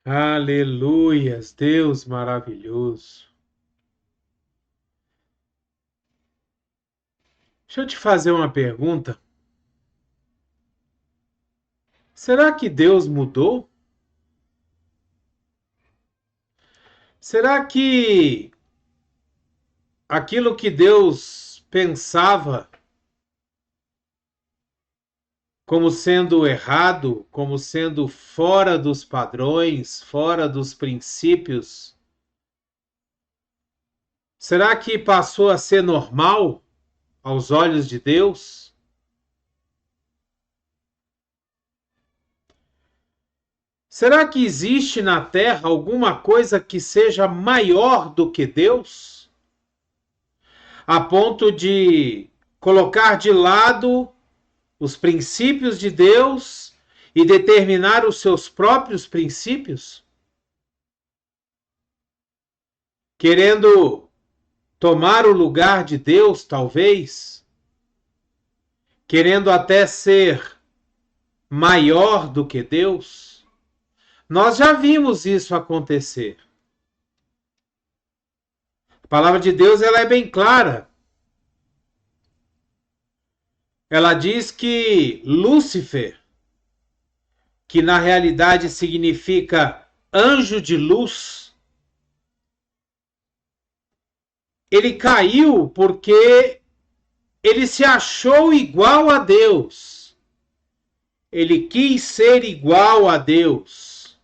Aleluias, Deus maravilhoso. Deixa eu te fazer uma pergunta. Será que Deus mudou? Será que aquilo que Deus pensava como sendo errado, como sendo fora dos padrões, fora dos princípios, será que passou a ser normal aos olhos de Deus? Será que existe na Terra alguma coisa que seja maior do que Deus? A ponto de colocar de lado os princípios de Deus e determinar os seus próprios princípios? Querendo tomar o lugar de Deus, talvez? Querendo até ser maior do que Deus? Nós já vimos isso acontecer. A palavra de Deus ela é bem clara. Ela diz que Lúcifer, que na realidade significa anjo de luz, ele caiu porque ele se achou igual a Deus. Ele quis ser igual a Deus.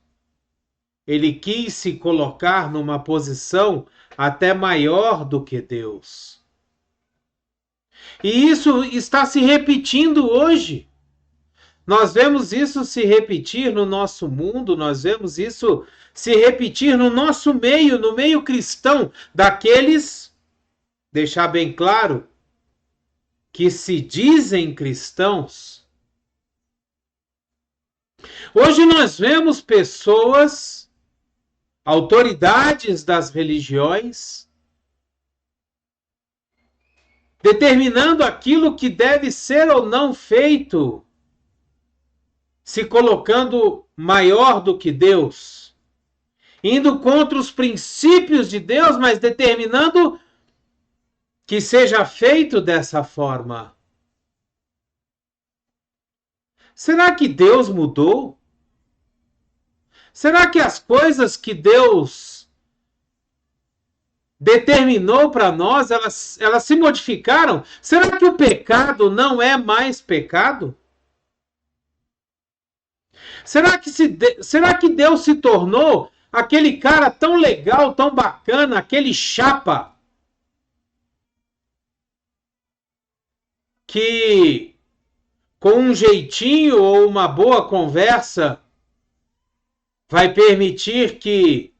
Ele quis se colocar numa posição até maior do que Deus. E isso está se repetindo hoje. Nós vemos isso se repetir no nosso mundo, nós vemos isso se repetir no nosso meio, no meio cristão, daqueles, deixar bem claro, que se dizem cristãos. Hoje nós vemos pessoas, autoridades das religiões, determinando aquilo que deve ser ou não feito, se colocando maior do que Deus, indo contra os princípios de Deus, mas determinando que seja feito dessa forma. Será que Deus mudou? Será que as coisas que Deus determinou para nós, elas se modificaram? Será que o pecado não é mais pecado? Será que Deus se tornou aquele cara tão legal, tão bacana, aquele chapa que com um jeitinho ou uma boa conversa vai permitir que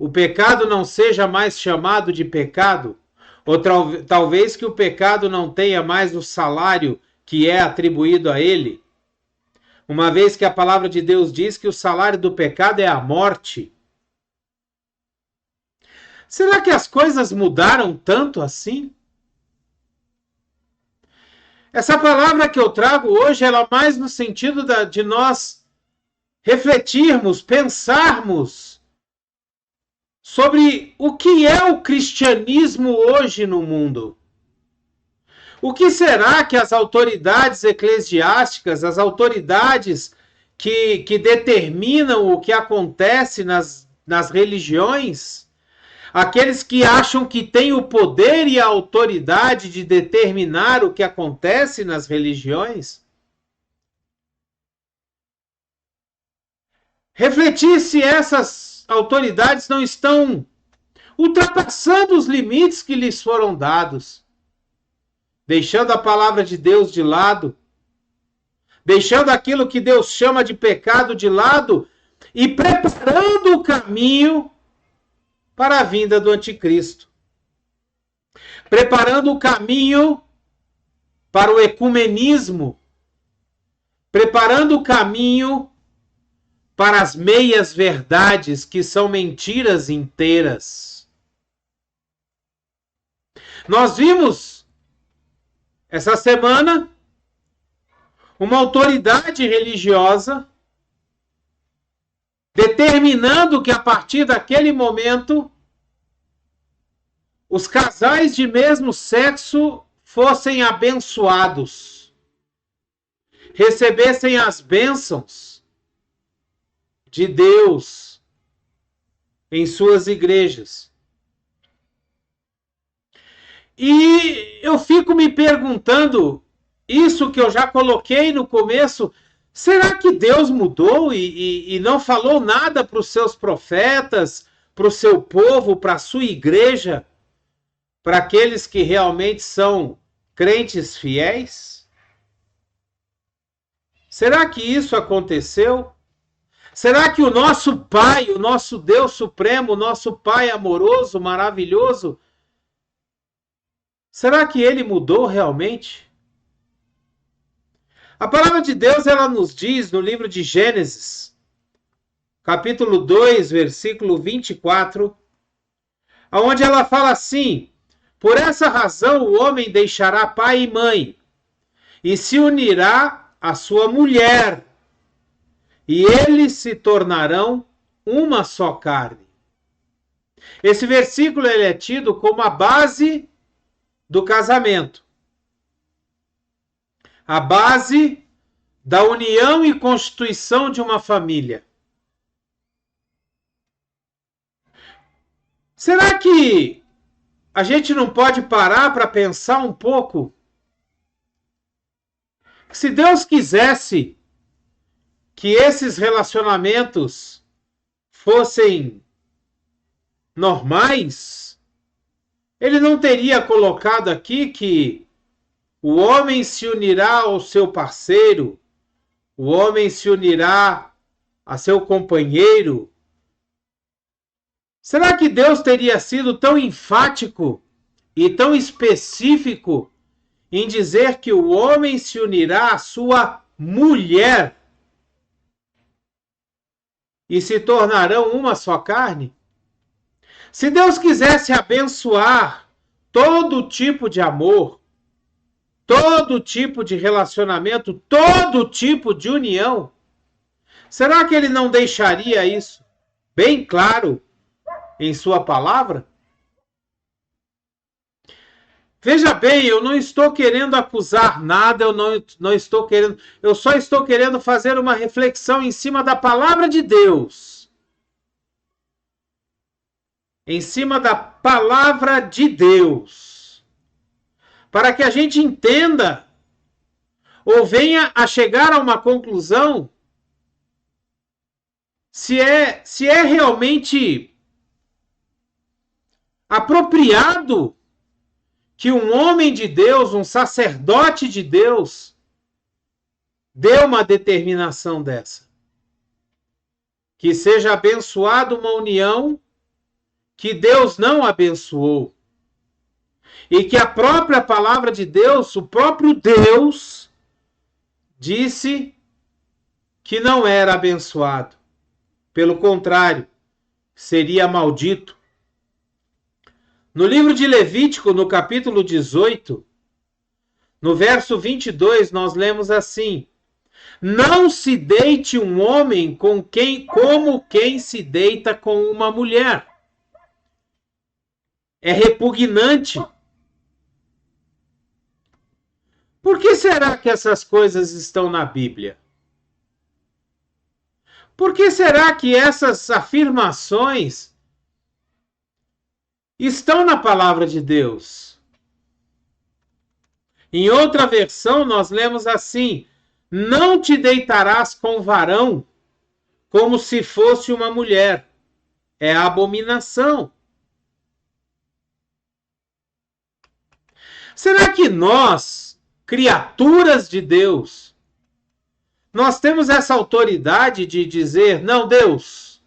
o pecado não seja mais chamado de pecado? Ou talvez que o pecado não tenha mais o salário que é atribuído a ele? Uma vez que a palavra de Deus diz que o salário do pecado é a morte. Será que as coisas mudaram tanto assim? Essa palavra que eu trago hoje, ela é mais no sentido de nós refletirmos, pensarmos sobre o que é o cristianismo hoje no mundo. O que será que as autoridades eclesiásticas, as autoridades que determinam o que acontece nas religiões, aqueles que acham que têm o poder e a autoridade de determinar o que acontece nas religiões? Refletir se essas autoridades não estão ultrapassando os limites que lhes foram dados, deixando a palavra de Deus de lado, deixando aquilo que Deus chama de pecado de lado e preparando o caminho para a vinda do anticristo. Preparando o caminho para o ecumenismo, preparando o caminho para as meias verdades, que são mentiras inteiras. Nós vimos essa semana uma autoridade religiosa determinando que a partir daquele momento os casais de mesmo sexo fossem abençoados, recebessem as bênçãos de Deus em suas igrejas. E eu fico me perguntando, isso que eu já coloquei no começo, será que Deus mudou e não falou nada para os seus profetas, para o seu povo, para a sua igreja, para aqueles que realmente são crentes fiéis? Será que isso aconteceu? Será que o nosso Pai, o nosso Deus Supremo, o nosso Pai amoroso, maravilhoso, será que Ele mudou realmente? A palavra de Deus, ela nos diz no livro de Gênesis, capítulo 2, versículo 24, onde ela fala assim: por essa razão o homem deixará pai e mãe, e se unirá à sua mulher, e eles se tornarão uma só carne. Esse versículo ele é tido como a base do casamento, a base da união e constituição de uma família. Será que a gente não pode parar para pensar um pouco? Se Deus quisesse que esses relacionamentos fossem normais, Ele não teria colocado aqui que o homem se unirá ao seu parceiro, o homem se unirá a seu companheiro. Será que Deus teria sido tão enfático e tão específico em dizer que o homem se unirá à sua mulher e se tornarão uma só carne? Se Deus quisesse abençoar todo tipo de amor, todo tipo de relacionamento, todo tipo de união, será que Ele não deixaria isso bem claro em sua palavra? Veja bem, eu não estou querendo acusar nada, eu só estou querendo fazer uma reflexão em cima da palavra de Deus. Em cima da palavra de Deus. Para que a gente entenda ou venha a chegar a uma conclusão se é realmente apropriado que um homem de Deus, um sacerdote de Deus, dê uma determinação dessa. Que seja abençoada uma união que Deus não abençoou. E que a própria palavra de Deus, o próprio Deus, disse que não era abençoado. Pelo contrário, seria maldito. No livro de Levítico, no capítulo 18, no verso 22, nós lemos assim: não se deite um homem como quem se deita com uma mulher. É repugnante. Por que será que essas coisas estão na Bíblia? Por que será que essas afirmações estão na palavra de Deus? Em outra versão, nós lemos assim: não te deitarás com varão como se fosse uma mulher. É abominação. Será que nós, criaturas de Deus, nós temos essa autoridade de dizer: não, Deus,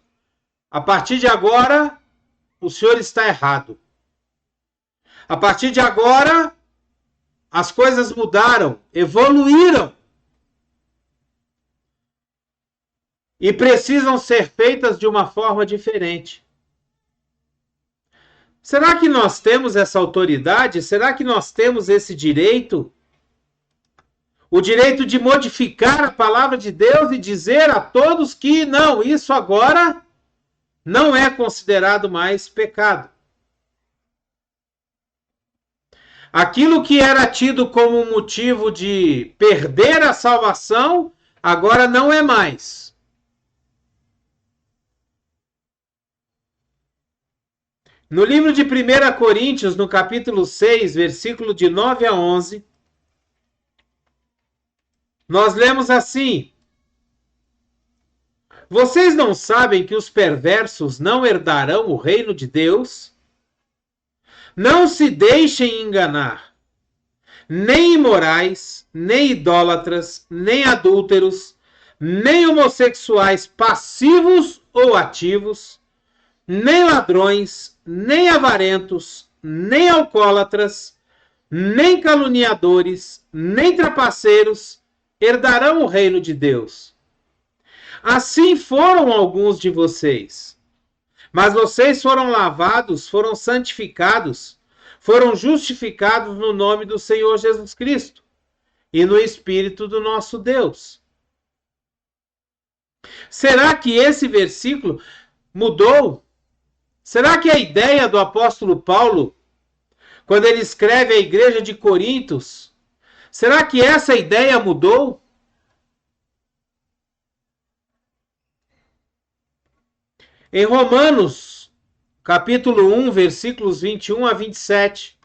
a partir de agora o senhor está errado. A partir de agora, as coisas mudaram, evoluíram. E precisam ser feitas de uma forma diferente. Será que nós temos essa autoridade? Será que nós temos esse direito? O direito de modificar a palavra de Deus e dizer a todos que não, isso agora não é considerado mais pecado. Aquilo que era tido como motivo de perder a salvação, agora não é mais. No livro de 1 Coríntios, no capítulo 6, versículo de 9 a 11, nós lemos assim: Vocês não sabem que os perversos não herdarão o reino de Deus? Não se deixem enganar. Nem imorais, nem idólatras, nem adúlteros, nem homossexuais passivos ou ativos, nem ladrões, nem avarentos, nem alcoólatras, nem caluniadores, nem trapaceiros herdarão o reino de Deus. Assim foram alguns de vocês. Mas vocês foram lavados, foram santificados, foram justificados no nome do Senhor Jesus Cristo e no Espírito do nosso Deus. Será que esse versículo mudou? Será que a ideia do apóstolo Paulo, quando ele escreve à igreja de Corintos, será que essa ideia mudou? Em Romanos, capítulo 1, versículos 21 a 27,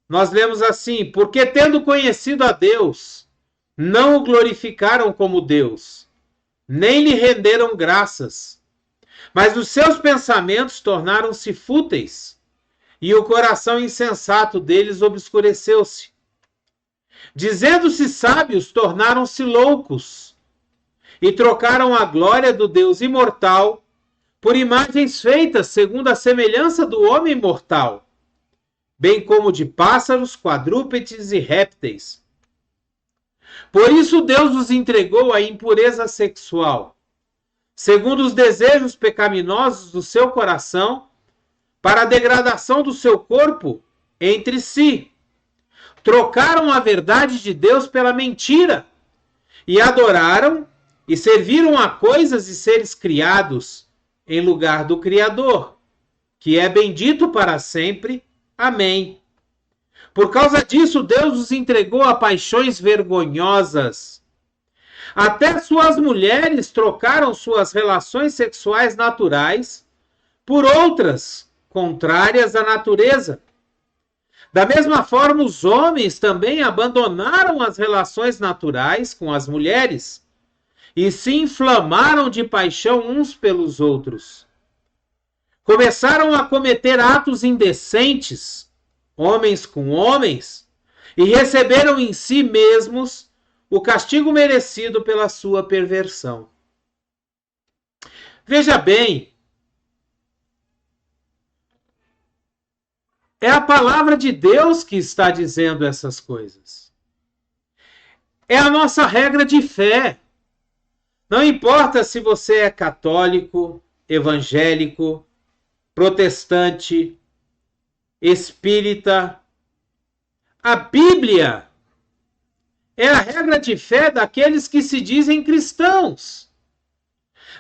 nós lemos assim: Porque tendo conhecido a Deus, não o glorificaram como Deus, nem lhe renderam graças, mas os seus pensamentos tornaram-se fúteis, e o coração insensato deles obscureceu-se. Dizendo-se sábios, tornaram-se loucos, e trocaram a glória do Deus imortal por imagens feitas segundo a semelhança do homem mortal, bem como de pássaros, quadrúpedes e répteis. Por isso Deus os entregou à impureza sexual, segundo os desejos pecaminosos do seu coração, para a degradação do seu corpo entre si. Trocaram a verdade de Deus pela mentira, e adoraram e serviram a coisas e seres criados, em lugar do Criador, que é bendito para sempre. Amém. Por causa disso, Deus os entregou a paixões vergonhosas. Até suas mulheres trocaram suas relações sexuais naturais por outras, contrárias à natureza. Da mesma forma, os homens também abandonaram as relações naturais com as mulheres e se inflamaram de paixão uns pelos outros. Começaram a cometer atos indecentes, homens com homens, e receberam em si mesmos o castigo merecido pela sua perversão. Veja bem, é a palavra de Deus que está dizendo essas coisas. É a nossa regra de fé. Não importa se você é católico, evangélico, protestante, espírita. A Bíblia é a regra de fé daqueles que se dizem cristãos,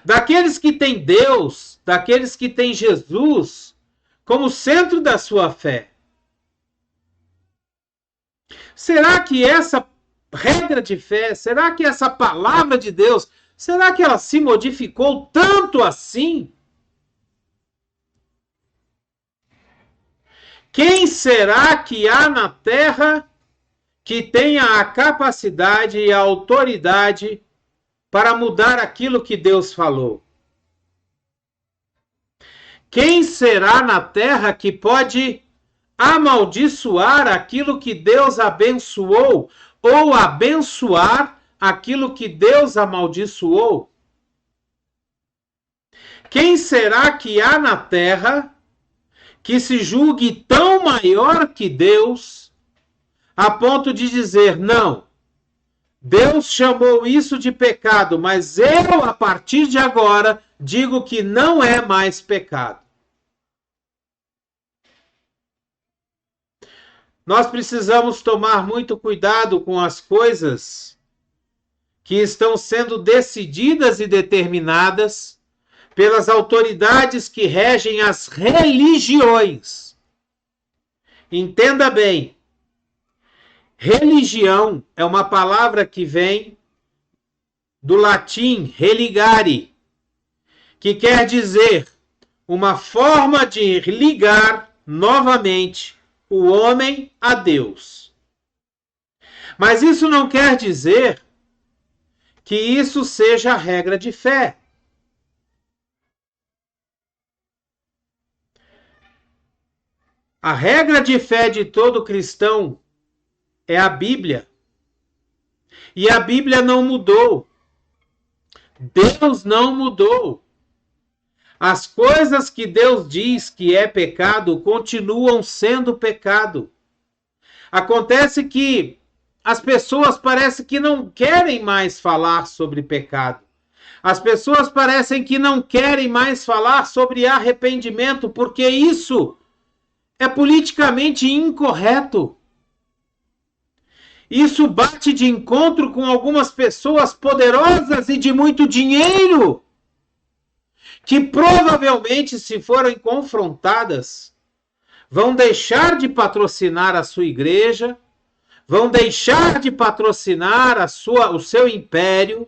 daqueles que têm Deus, daqueles que têm Jesus como centro da sua fé. Será que essa regra de fé, será que essa palavra de Deus, será que ela se modificou tanto assim? Quem será que há na terra que tenha a capacidade e a autoridade para mudar aquilo que Deus falou? Quem será na terra que pode amaldiçoar aquilo que Deus abençoou ou abençoar aquilo que Deus amaldiçoou? Quem será que há na terra que se julgue tão maior que Deus, a ponto de dizer, não, Deus chamou isso de pecado, mas eu, a partir de agora, digo que não é mais pecado? Nós precisamos tomar muito cuidado com as coisas que estão sendo decididas e determinadas pelas autoridades que regem as religiões. Entenda bem, religião é uma palavra que vem do latim religare, que quer dizer uma forma de ligar novamente o homem a Deus. Mas isso não quer dizer que isso seja a regra de fé. A regra de fé de todo cristão é a Bíblia. E a Bíblia não mudou. Deus não mudou. As coisas que Deus diz que é pecado continuam sendo pecado. Acontece que as pessoas parecem que não querem mais falar sobre pecado. As pessoas parecem que não querem mais falar sobre arrependimento, porque isso é politicamente incorreto. Isso bate de encontro com algumas pessoas poderosas e de muito dinheiro, que provavelmente, se forem confrontadas, vão deixar de patrocinar a sua igreja, vão deixar de patrocinar o seu império,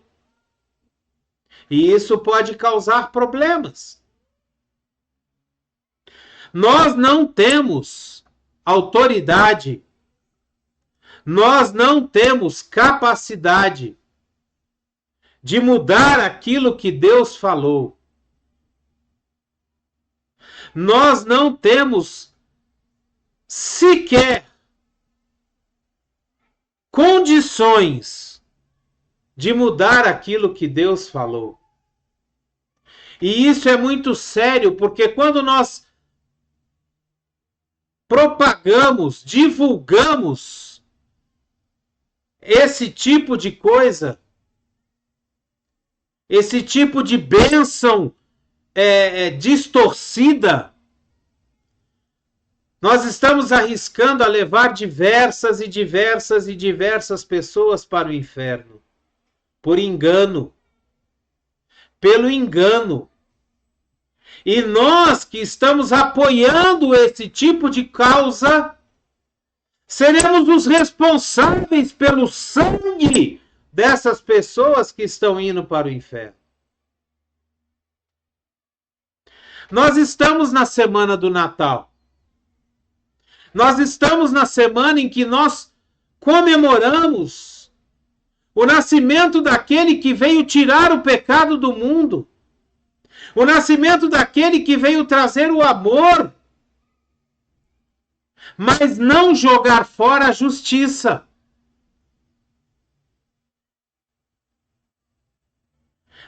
e isso pode causar problemas. Nós não temos autoridade, nós não temos capacidade de mudar aquilo que Deus falou. Nós não temos sequer condições de mudar aquilo que Deus falou. E isso é muito sério, porque quando nós propagamos, divulgamos esse tipo de coisa, esse tipo de bênção distorcida, nós estamos arriscando a levar diversas pessoas para o inferno, por engano, pelo engano. E nós que estamos apoiando esse tipo de causa, seremos os responsáveis pelo sangue dessas pessoas que estão indo para o inferno. Nós estamos na semana do Natal. Nós estamos na semana em que nós comemoramos o nascimento daquele que veio tirar o pecado do mundo. O nascimento daquele que veio trazer o amor, mas não jogar fora a justiça.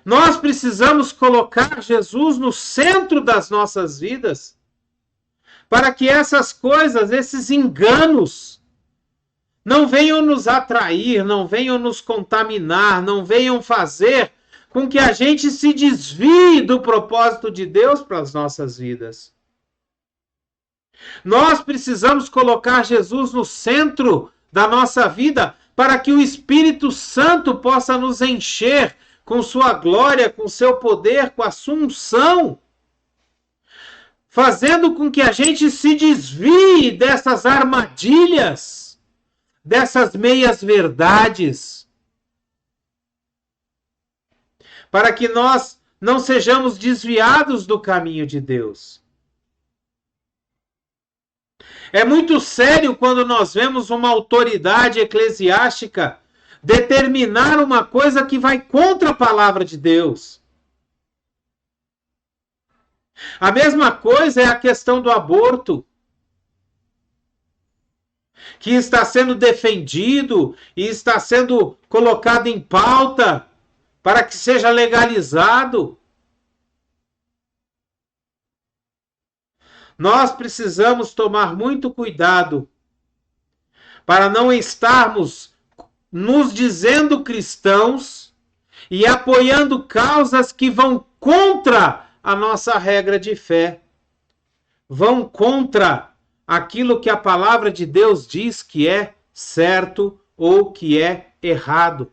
Nós precisamos colocar Jesus no centro das nossas vidas, para que essas coisas, esses enganos, não venham nos atrair, não venham nos contaminar, não venham fazer com que a gente se desvie do propósito de Deus para as nossas vidas. Nós precisamos colocar Jesus no centro da nossa vida para que o Espírito Santo possa nos encher com sua glória, com seu poder, com a sua unção, fazendo com que a gente se desvie dessas armadilhas, dessas meias-verdades, para que nós não sejamos desviados do caminho de Deus. É muito sério quando nós vemos uma autoridade eclesiástica determinar uma coisa que vai contra a palavra de Deus. A mesma coisa é a questão do aborto, que está sendo defendido e está sendo colocado em pauta para que seja legalizado. Nós precisamos tomar muito cuidado para não estarmos nos dizendo cristãos e apoiando causas que vão contra a nossa regra de fé, vão contra aquilo que a palavra de Deus diz que é certo ou que é errado.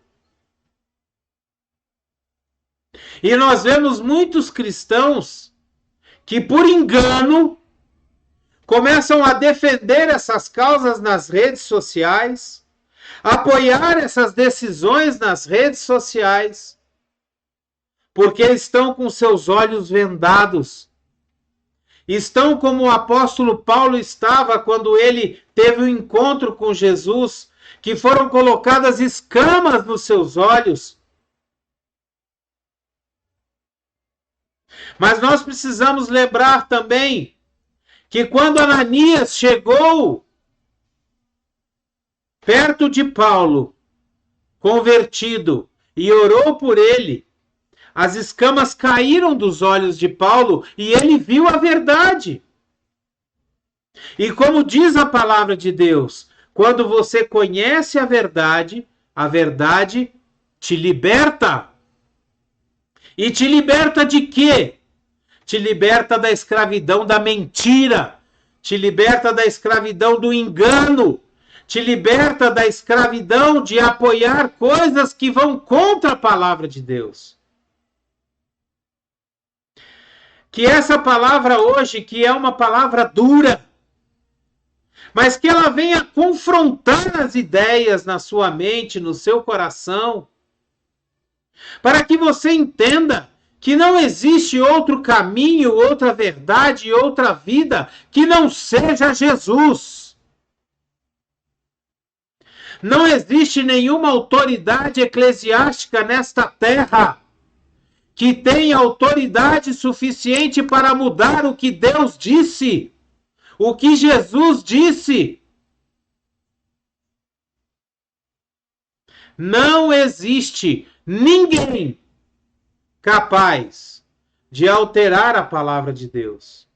E nós vemos muitos cristãos que, por engano, começam a defender essas causas nas redes sociais, apoiar essas decisões nas redes sociais, porque estão com seus olhos vendados. Estão como o apóstolo Paulo estava quando ele teve um encontro com Jesus, que foram colocadas escamas nos seus olhos. Mas nós precisamos lembrar também que quando Ananias chegou perto de Paulo, convertido, e orou por ele, as escamas caíram dos olhos de Paulo e ele viu a verdade. E como diz a palavra de Deus, quando você conhece a verdade te liberta. E te liberta de quê? Te liberta da escravidão da mentira, te liberta da escravidão do engano, te liberta da escravidão de apoiar coisas que vão contra a palavra de Deus. Que essa palavra hoje, que é uma palavra dura, mas que ela venha confrontar as ideias na sua mente, no seu coração, para que você entenda que não existe outro caminho, outra verdade, outra vida que não seja Jesus. Não existe nenhuma autoridade eclesiástica nesta terra que tenha autoridade suficiente para mudar o que Deus disse, o que Jesus disse. Não existe ninguém capaz de alterar a palavra de Deus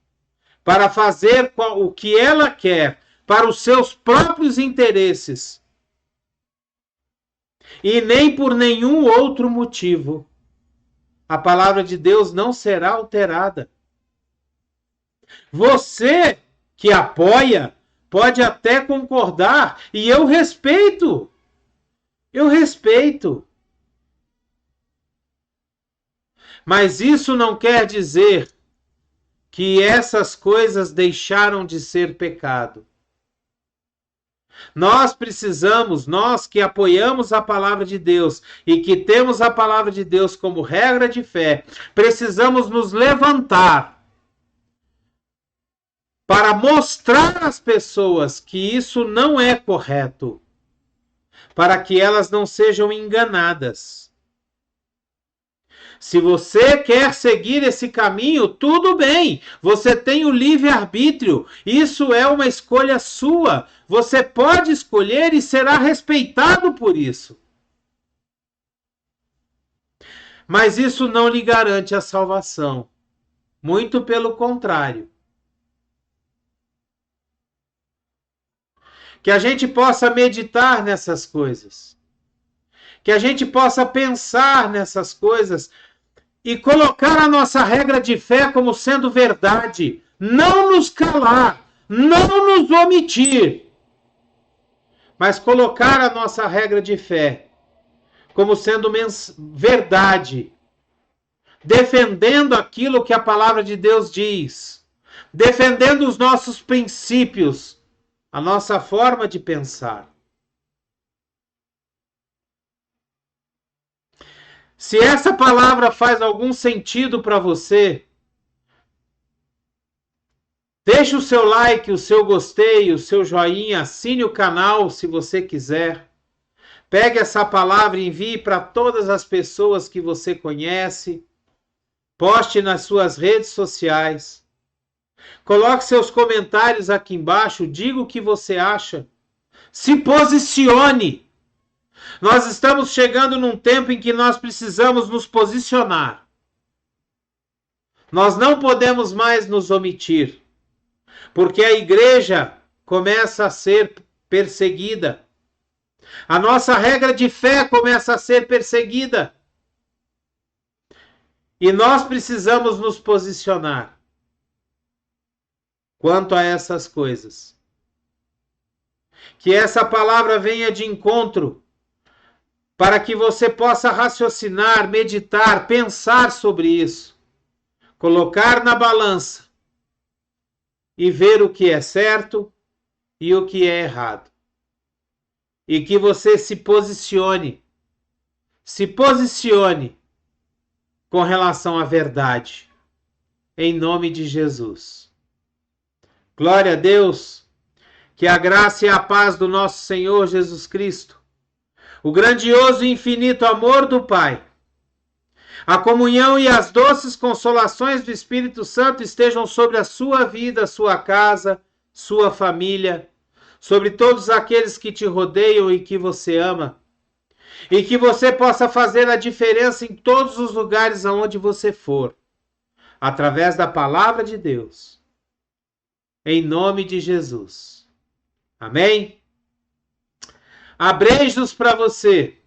para fazer o que ela quer para os seus próprios interesses e nem por nenhum outro motivo. A palavra de Deus não será alterada. Você que apoia pode até concordar e eu respeito. Eu respeito. Mas isso não quer dizer que essas coisas deixaram de ser pecado. Nós precisamos, nós que apoiamos a palavra de Deus e que temos a palavra de Deus como regra de fé, precisamos nos levantar para mostrar às pessoas que isso não é correto, para que elas não sejam enganadas. Se você quer seguir esse caminho, tudo bem. Você tem o livre-arbítrio. Isso é uma escolha sua. Você pode escolher e será respeitado por isso. Mas isso não lhe garante a salvação. Muito pelo contrário. Que a gente possa meditar nessas coisas. Que a gente possa pensar nessas coisas e colocar a nossa regra de fé como sendo verdade. Não nos calar, não nos omitir, mas colocar a nossa regra de fé como sendo verdade, defendendo aquilo que a palavra de Deus diz, defendendo os nossos princípios, a nossa forma de pensar. Se essa palavra faz algum sentido para você, deixe o seu like, o seu gostei, o seu joinha, assine o canal se você quiser. Pegue essa palavra e envie para todas as pessoas que você conhece. Poste nas suas redes sociais. Coloque seus comentários aqui embaixo, diga o que você acha. Se posicione. Nós estamos chegando num tempo em que nós precisamos nos posicionar. Nós não podemos mais nos omitir, porque a igreja começa a ser perseguida. A nossa regra de fé começa a ser perseguida. E nós precisamos nos posicionar quanto a essas coisas. Que essa palavra venha de encontro para que você possa raciocinar, meditar, pensar sobre isso, colocar na balança e ver o que é certo e o que é errado. E que você se posicione com relação à verdade, em nome de Jesus. Glória a Deus, que a graça e a paz do nosso Senhor Jesus Cristo, o grandioso e infinito amor do Pai, a comunhão e as doces consolações do Espírito Santo estejam sobre a sua vida, sua casa, sua família, sobre todos aqueles que te rodeiam e que você ama, e que você possa fazer a diferença em todos os lugares aonde você for, através da palavra de Deus, em nome de Jesus. Amém? Abreijos para você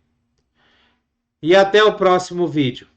e até o próximo vídeo.